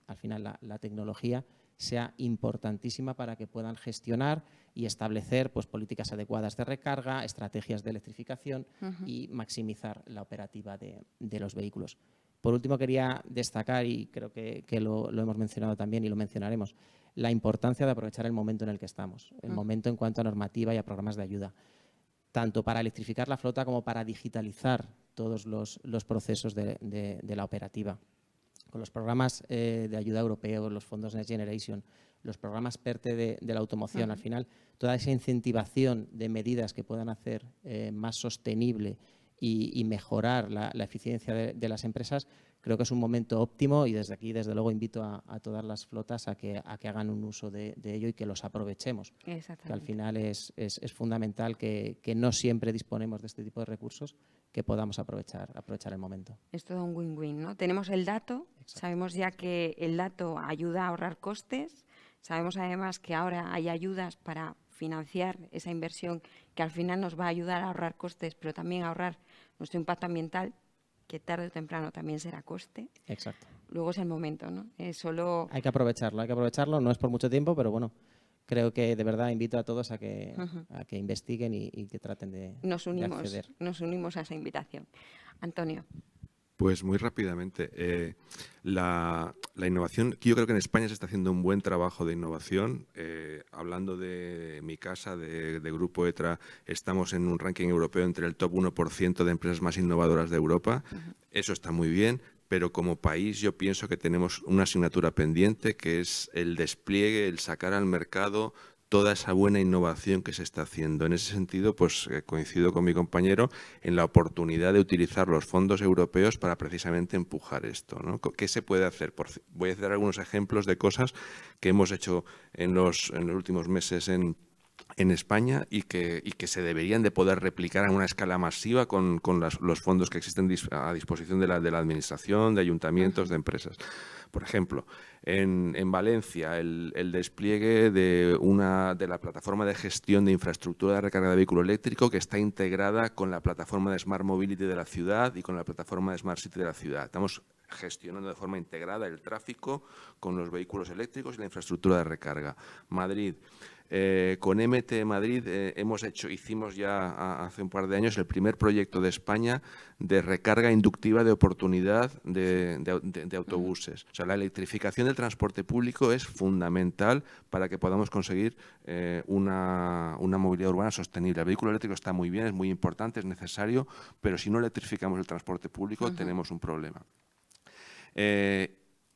al final la tecnología, sea importantísima para que puedan gestionar y establecer pues, políticas adecuadas de recarga, estrategias de electrificación y maximizar la operativa de los vehículos. Por último, quería destacar, y creo que lo hemos mencionado también y lo mencionaremos, la importancia de aprovechar el momento en el que estamos, el momento en cuanto a normativa y a programas de ayuda, tanto para electrificar la flota como para digitalizar todos los procesos de la operativa. Con los programas de ayuda europeos, los fondos Next Generation, los programas PERTE de la automoción, al final, toda esa incentivación de medidas que puedan hacer más sostenible y mejorar la eficiencia de las empresas, creo que es un momento óptimo y desde aquí, desde luego, invito a todas las flotas a que hagan un uso de ello y que los aprovechemos. Que al final es fundamental que no siempre disponemos de este tipo de recursos, que podamos aprovechar el momento. Es todo un win-win, ¿no? Tenemos el dato, Exacto. Sabemos ya que el dato ayuda a ahorrar costes, sabemos además que ahora hay ayudas para financiar esa inversión que al final nos va a ayudar a ahorrar costes, pero también a ahorrar nuestro impacto ambiental, que tarde o temprano también será coste. Exacto. Luego es el momento, ¿no? Hay que aprovecharlo, no es por mucho tiempo, pero bueno, creo que de verdad invito a todos a que investiguen y que traten de acceder. Nos unimos a esa invitación. Antonio. Pues muy rápidamente, la innovación, yo creo que en España se está haciendo un buen trabajo de innovación. Hablando de mi casa, de Grupo ETRA, estamos en un ranking europeo entre el top 1% de empresas más innovadoras de Europa. Eso está muy bien, pero como país yo pienso que tenemos una asignatura pendiente, que es el despliegue, el sacar al mercado toda esa buena innovación que se está haciendo. En ese sentido, pues coincido con mi compañero en la oportunidad de utilizar los fondos europeos para precisamente empujar esto, ¿no? ¿Qué se puede hacer? Voy a dar algunos ejemplos de cosas que hemos hecho en los últimos meses en España y que se deberían de poder replicar a una escala masiva con los fondos que existen a disposición de la administración, de ayuntamientos, de empresas. Por ejemplo, en Valencia, el despliegue de la plataforma de gestión de infraestructura de recarga de vehículo eléctrico, que está integrada con la plataforma de Smart Mobility de la ciudad y con la plataforma de Smart City de la ciudad. Estamos gestionando de forma integrada el tráfico con los vehículos eléctricos y la infraestructura de recarga. Madrid. Con MT Madrid hicimos ya hace un par de años el primer proyecto de España de recarga inductiva de oportunidad de autobuses. O sea, la electrificación del transporte público es fundamental para que podamos conseguir una movilidad urbana sostenible. El vehículo eléctrico está muy bien, es muy importante, es necesario, pero si no electrificamos el transporte público tenemos un problema.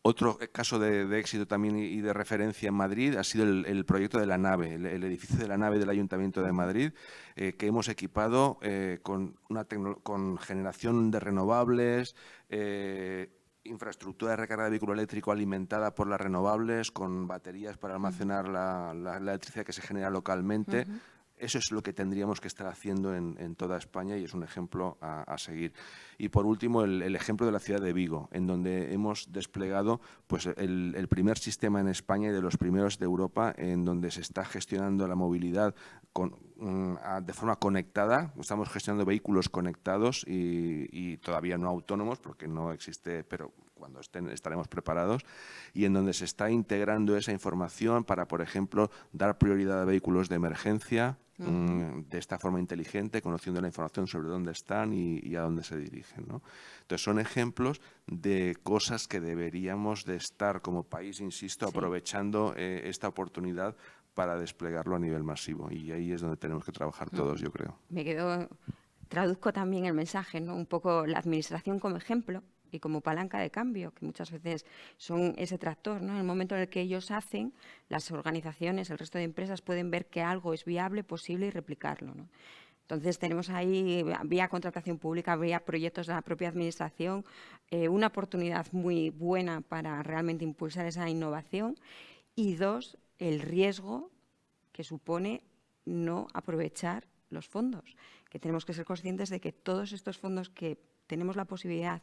Otro caso de éxito también y de referencia en Madrid ha sido el proyecto de la nave, el edificio de la nave del Ayuntamiento de Madrid, que hemos equipado con generación de renovables, infraestructura de recarga de vehículo eléctrico alimentada por las renovables, con baterías para almacenar la electricidad que se genera localmente. Eso es lo que tendríamos que estar haciendo en toda España y es un ejemplo a seguir. Y por último, el ejemplo de la ciudad de Vigo, en donde hemos desplegado pues, el primer sistema en España y de los primeros de Europa en donde se está gestionando la movilidad de forma conectada. Estamos gestionando vehículos conectados y todavía no autónomos porque no existe, pero cuando estaremos preparados, y en donde se está integrando esa información para, por ejemplo, dar prioridad a vehículos de emergencia de esta forma inteligente, conociendo la información sobre dónde están y a dónde se dirigen, ¿no? Entonces, son ejemplos de cosas que deberíamos de estar como país, insisto, aprovechando esta oportunidad para desplegarlo a nivel masivo. Y ahí es donde tenemos que trabajar todos, yo creo. Traduzco también el mensaje, ¿no? Un poco la administración como ejemplo y como palanca de cambio, que muchas veces son ese tractor, ¿no? En el momento en el que ellos hacen, las organizaciones, el resto de empresas pueden ver que algo es viable, posible y replicarlo, ¿no? Entonces, tenemos ahí, vía contratación pública, vía proyectos de la propia administración, una oportunidad muy buena para realmente impulsar esa innovación y dos, el riesgo que supone no aprovechar los fondos, que tenemos que ser conscientes de que todos estos fondos que tenemos la posibilidad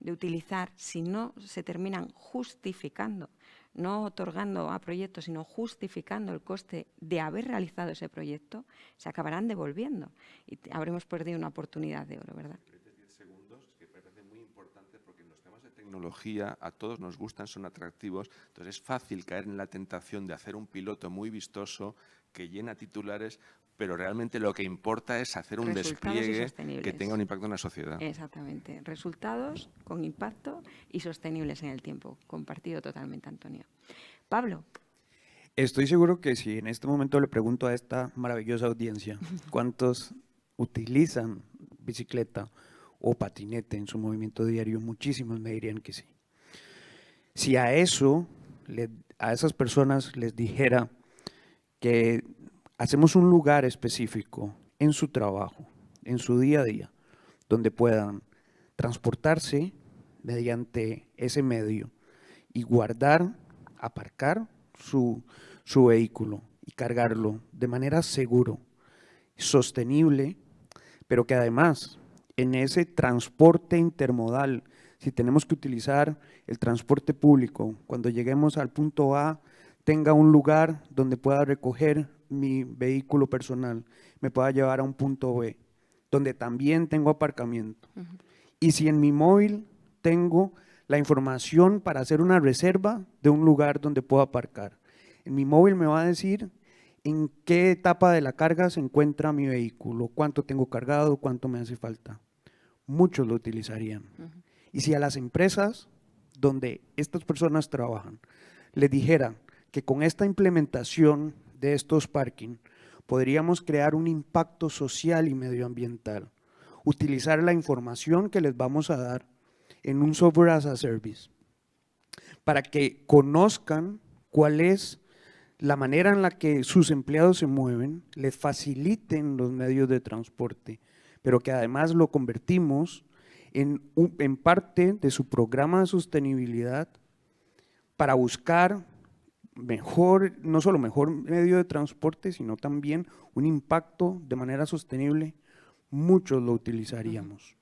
de utilizar, si no se terminan justificando, no otorgando a proyectos, sino justificando el coste de haber realizado ese proyecto, se acabarán devolviendo y habremos perdido una oportunidad de oro, ¿verdad? 10 segundos, que me parece muy importante porque en los temas de tecnología, a todos nos gustan, son atractivos, entonces es fácil caer en la tentación de hacer un piloto muy vistoso que llena titulares, pero realmente lo que importa es hacer un despliegue que tenga un impacto en la sociedad. Exactamente, resultados con impacto y sostenibles en el tiempo. Compartido totalmente, Antonio. Pablo. Estoy seguro que si en este momento le pregunto a esta maravillosa audiencia cuántos utilizan bicicleta o patinete en su movimiento diario, muchísimos me dirían que sí. Si a eso, a esas personas les dijera que hacemos un lugar específico en su trabajo, en su día a día, donde puedan transportarse mediante ese medio y guardar, aparcar su vehículo y cargarlo de manera seguro, sostenible, pero que además en ese transporte intermodal, si tenemos que utilizar el transporte público, cuando lleguemos al punto A, tenga un lugar donde pueda recoger mi vehículo personal, me pueda llevar a un punto B, donde también tengo aparcamiento. Y si en mi móvil tengo la información para hacer una reserva de un lugar donde puedo aparcar, en mi móvil me va a decir en qué etapa de la carga se encuentra mi vehículo, cuánto tengo cargado, cuánto me hace falta. Muchos lo utilizarían. Y si a las empresas donde estas personas trabajan les dijeran que con esta implementación de estos parking podríamos crear un impacto social y medioambiental, utilizar la información que les vamos a dar en un software as a service para que conozcan cuál es la manera en la que sus empleados se mueven, les faciliten los medios de transporte, pero que además lo convertimos en parte de su programa de sostenibilidad para buscar mejor, no solo mejor medio de transporte, sino también un impacto de manera sostenible, muchos lo utilizaríamos.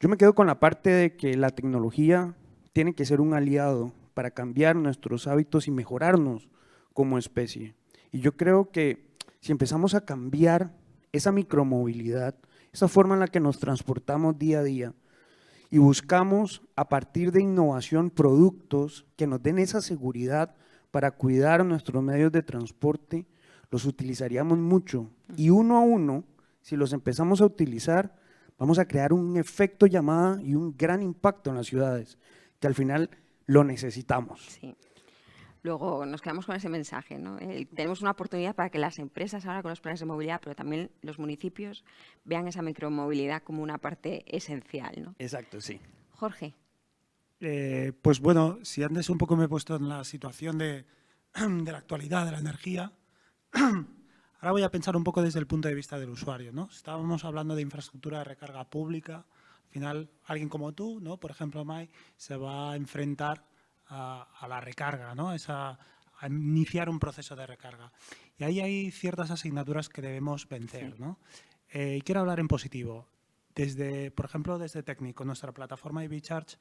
Yo me quedo con la parte de que la tecnología tiene que ser un aliado para cambiar nuestros hábitos y mejorarnos como especie. Y yo creo que si empezamos a cambiar esa micromovilidad, esa forma en la que nos transportamos día a día y buscamos a partir de innovación productos que nos den esa seguridad para cuidar nuestros medios de transporte, los utilizaríamos mucho. Y uno a uno, si los empezamos a utilizar, vamos a crear un efecto llamada y un gran impacto en las ciudades, que al final lo necesitamos. Sí. Luego nos quedamos con ese mensaje, ¿no? Tenemos una oportunidad para que las empresas ahora con los planes de movilidad, pero también los municipios, vean esa micromovilidad como una parte esencial, ¿no? Exacto, sí. Jorge. Pues bueno, si antes un poco me he puesto en la situación de la actualidad de la energía, ahora voy a pensar un poco desde el punto de vista del usuario, ¿no? Estábamos hablando de infraestructura de recarga pública. Al final, alguien como tú, ¿no? Por ejemplo, Mai, se va a enfrentar a la recarga, ¿no? a iniciar un proceso de recarga. Y ahí hay ciertas asignaturas que debemos vencer, ¿no? Y quiero hablar en positivo. Por ejemplo, desde Técnico, nuestra plataforma EV Charge,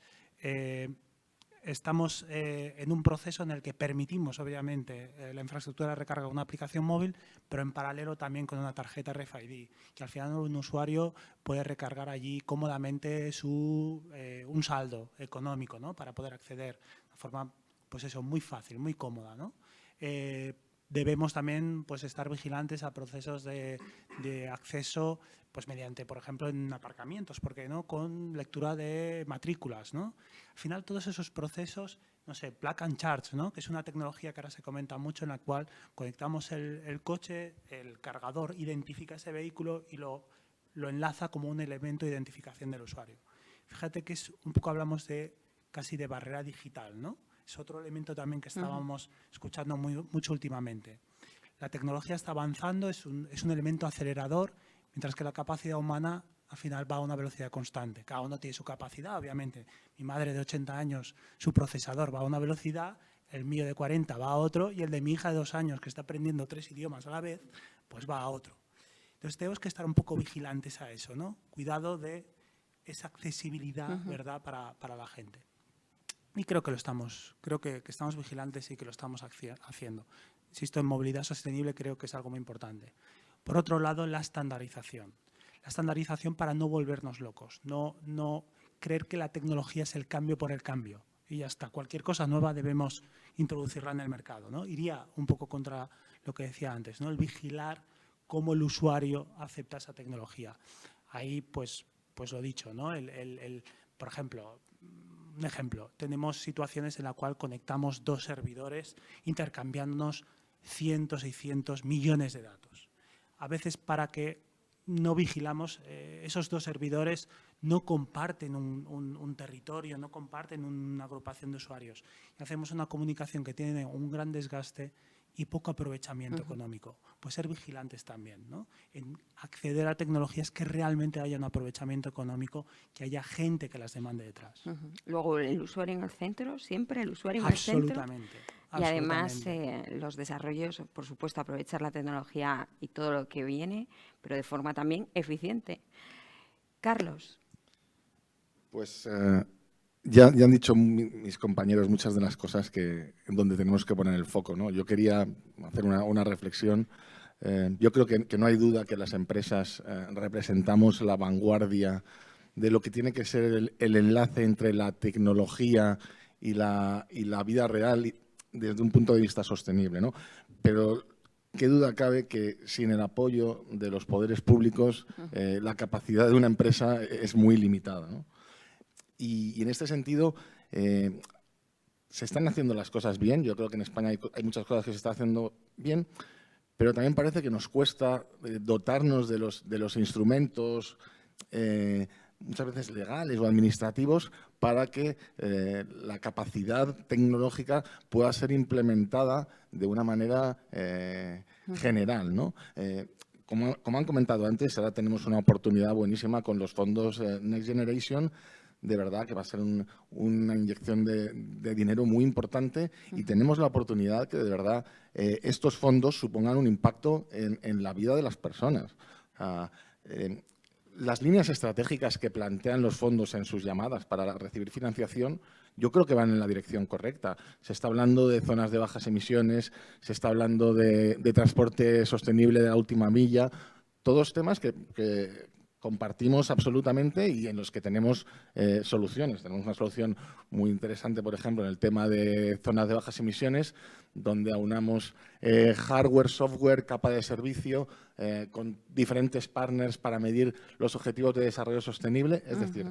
estamos en un proceso en el que permitimos, obviamente, la infraestructura de recarga con una aplicación móvil, pero en paralelo también con una tarjeta RFID, que al final un usuario puede recargar allí cómodamente un saldo económico, ¿no? Para poder acceder de forma, pues eso, muy fácil, muy cómoda, ¿no? Debemos también pues, estar vigilantes a procesos de acceso pues, mediante, por ejemplo, en aparcamientos, ¿por qué no? Con lectura de matrículas, ¿no? Al final, todos esos procesos, no sé, plug and charge, ¿no? Que es una tecnología que ahora se comenta mucho en la cual conectamos el coche, el cargador identifica ese vehículo y lo enlaza como un elemento de identificación del usuario. Fíjate que un poco hablamos casi de barrera digital, ¿no? Es otro elemento también que estábamos escuchando mucho últimamente. La tecnología está avanzando, es un elemento acelerador, mientras que la capacidad humana al final va a una velocidad constante. Cada uno tiene su capacidad, obviamente. Mi madre de 80 años, su procesador va a una velocidad, el mío de 40 va a otro y el de mi hija de 2 años, que está aprendiendo 3 idiomas a la vez, pues va a otro. Entonces tenemos que estar un poco vigilantes a eso, ¿no? Cuidado de esa accesibilidad, ¿verdad?, para la gente. Y creo que estamos vigilantes y que lo estamos haciendo. Insisto, en movilidad sostenible creo que es algo muy importante. Por otro lado, la estandarización. La estandarización para no volvernos locos, no creer que la tecnología es el cambio por el cambio y ya está. Cualquier cosa nueva debemos introducirla en el mercado, ¿no? Iría un poco contra lo que decía antes, ¿no? El vigilar cómo el usuario acepta esa tecnología. Ahí, pues lo dicho, ¿no? Por ejemplo, un ejemplo, tenemos situaciones en las cuales conectamos 2 servidores intercambiándonos cientos y cientos, millones de datos. A veces para que no vigilamos, esos 2 servidores no comparten un territorio, no comparten una agrupación de usuarios. Y hacemos una comunicación que tiene un gran desgaste y poco aprovechamiento económico. Pues ser vigilantes también, ¿no? En acceder a tecnologías que realmente haya un aprovechamiento económico, que haya gente que las demande detrás. Luego, el usuario en el centro, siempre el usuario en el centro. Absolutamente. Y además, los desarrollos, por supuesto, aprovechar la tecnología y todo lo que viene, pero de forma también eficiente. Carlos. Pues ya han dicho mis compañeros muchas de las cosas donde tenemos que poner el foco, ¿no? Yo quería hacer una reflexión. Yo creo que no hay duda que las empresas representamos la vanguardia de lo que tiene que ser el enlace entre la tecnología y la vida real desde un punto de vista sostenible, ¿no? Pero qué duda cabe que sin el apoyo de los poderes públicos la capacidad de una empresa es muy limitada, ¿no? Y en este sentido se están haciendo las cosas bien. Yo creo que en España hay muchas cosas que se están haciendo bien, pero también parece que nos cuesta dotarnos de los instrumentos muchas veces legales o administrativos para que la capacidad tecnológica pueda ser implementada de una manera general, ¿no? Como han comentado antes, ahora tenemos una oportunidad buenísima con los fondos Next Generation. De verdad que va a ser una inyección de dinero muy importante y tenemos la oportunidad que de verdad estos fondos supongan un impacto en la vida de las personas. Las líneas estratégicas que plantean los fondos en sus llamadas para recibir financiación, yo creo que van en la dirección correcta. Se está hablando de zonas de bajas emisiones, se está hablando de transporte sostenible de la última milla, todos temas que compartimos absolutamente y en los que tenemos soluciones. Tenemos una solución muy interesante, por ejemplo, en el tema de zonas de bajas emisiones, donde aunamos hardware, software, capa de servicio, con diferentes partners para medir los objetivos de desarrollo sostenible. Es decir,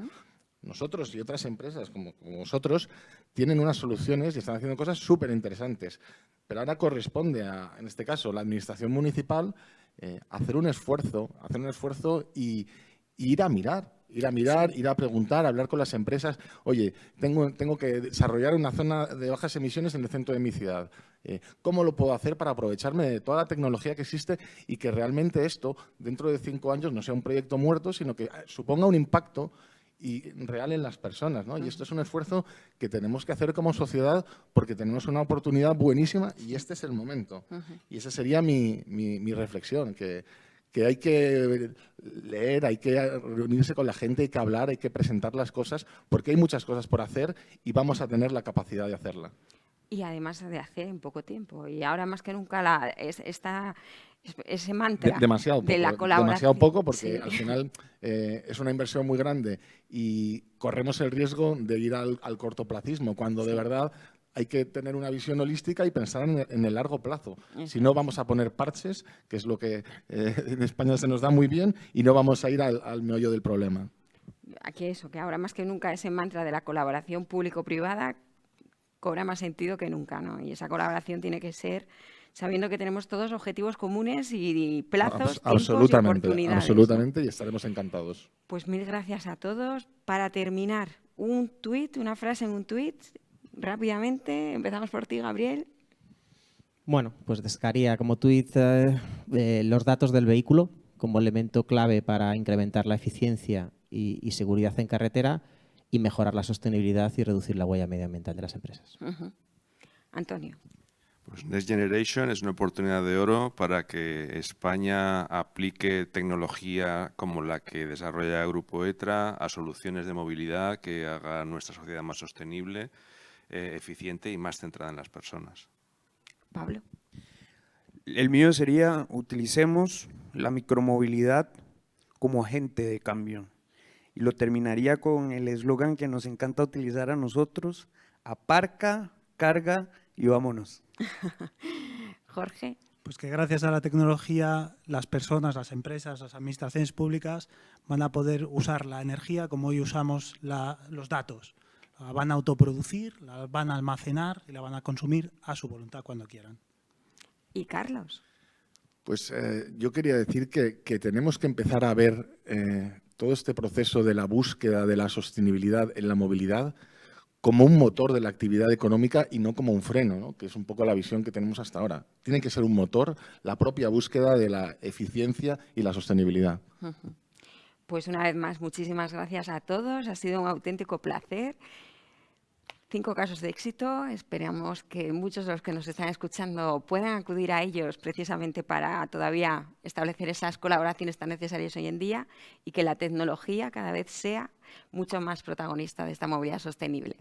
nosotros y otras empresas como vosotros tienen unas soluciones y están haciendo cosas súper interesantes. Pero ahora corresponde en este caso, la administración municipal hacer un esfuerzo y ir a mirar, ir a preguntar, hablar con las empresas. Oye, tengo que desarrollar una zona de bajas emisiones en el centro de mi ciudad. ¿Cómo lo puedo hacer para aprovecharme de toda la tecnología que existe y que realmente esto, dentro de 5 años, no sea un proyecto muerto, sino que suponga un impacto real en las personas, ¿no? Y esto es un esfuerzo que tenemos que hacer como sociedad porque tenemos una oportunidad buenísima y este es el momento. Y esa sería mi reflexión, que hay que leer, hay que reunirse con la gente, hay que hablar, hay que presentar las cosas porque hay muchas cosas por hacer y vamos a tener la capacidad de hacerla. Y además de hacer en poco tiempo. Y ahora más que nunca ese mantra demasiado poco, de la colaboración. demasiado poco porque sí. al final es una inversión muy grande y corremos el riesgo de ir al cortoplacismo cuando de verdad hay que tener una visión holística y pensar en el largo plazo. Si no, vamos a poner parches, que es lo que en España se nos da muy bien, y no vamos a ir al meollo del problema. Aquí que ahora más que nunca ese mantra de la colaboración público-privada cobra más sentido que nunca, ¿no? Y esa colaboración tiene que ser sabiendo que tenemos todos objetivos comunes y plazos, tiempos y oportunidades. Absolutamente, ¿no? Y estaremos encantados. Pues mil gracias a todos. Para terminar, una frase en un tuit, rápidamente. Empezamos por ti, Gabriel. Bueno, pues destacaría como tuit los datos del vehículo como elemento clave para incrementar la eficiencia y seguridad en carretera y mejorar la sostenibilidad y reducir la huella medioambiental de las empresas. Antonio. Pues Next Generation es una oportunidad de oro para que España aplique tecnología como la que desarrolla el Grupo ETRA a soluciones de movilidad que hagan nuestra sociedad más sostenible, eficiente y más centrada en las personas. Pablo. El mío sería, utilicemos la micromovilidad como agente de cambio. y lo terminaría con el eslogan que nos encanta utilizar a nosotros: aparca, carga y vámonos. Jorge. Pues que gracias a la tecnología las personas, las empresas, las administraciones públicas van a poder usar la energía como hoy usamos los datos. La van a autoproducir, la van a almacenar y la van a consumir a su voluntad cuando quieran. ¿Y Carlos? Pues yo quería decir que tenemos que empezar a ver todo este proceso de la búsqueda de la sostenibilidad en la movilidad como un motor de la actividad económica y no como un freno, ¿no? Que es un poco la visión que tenemos hasta ahora. Tiene que ser un motor la propia búsqueda de la eficiencia y la sostenibilidad. Pues una vez más, muchísimas gracias a todos. Ha sido un auténtico placer. 5 casos de éxito. Esperamos que muchos de los que nos están escuchando puedan acudir a ellos precisamente para todavía establecer esas colaboraciones tan necesarias hoy en día y que la tecnología cada vez sea mucho más protagonista de esta movilidad sostenible.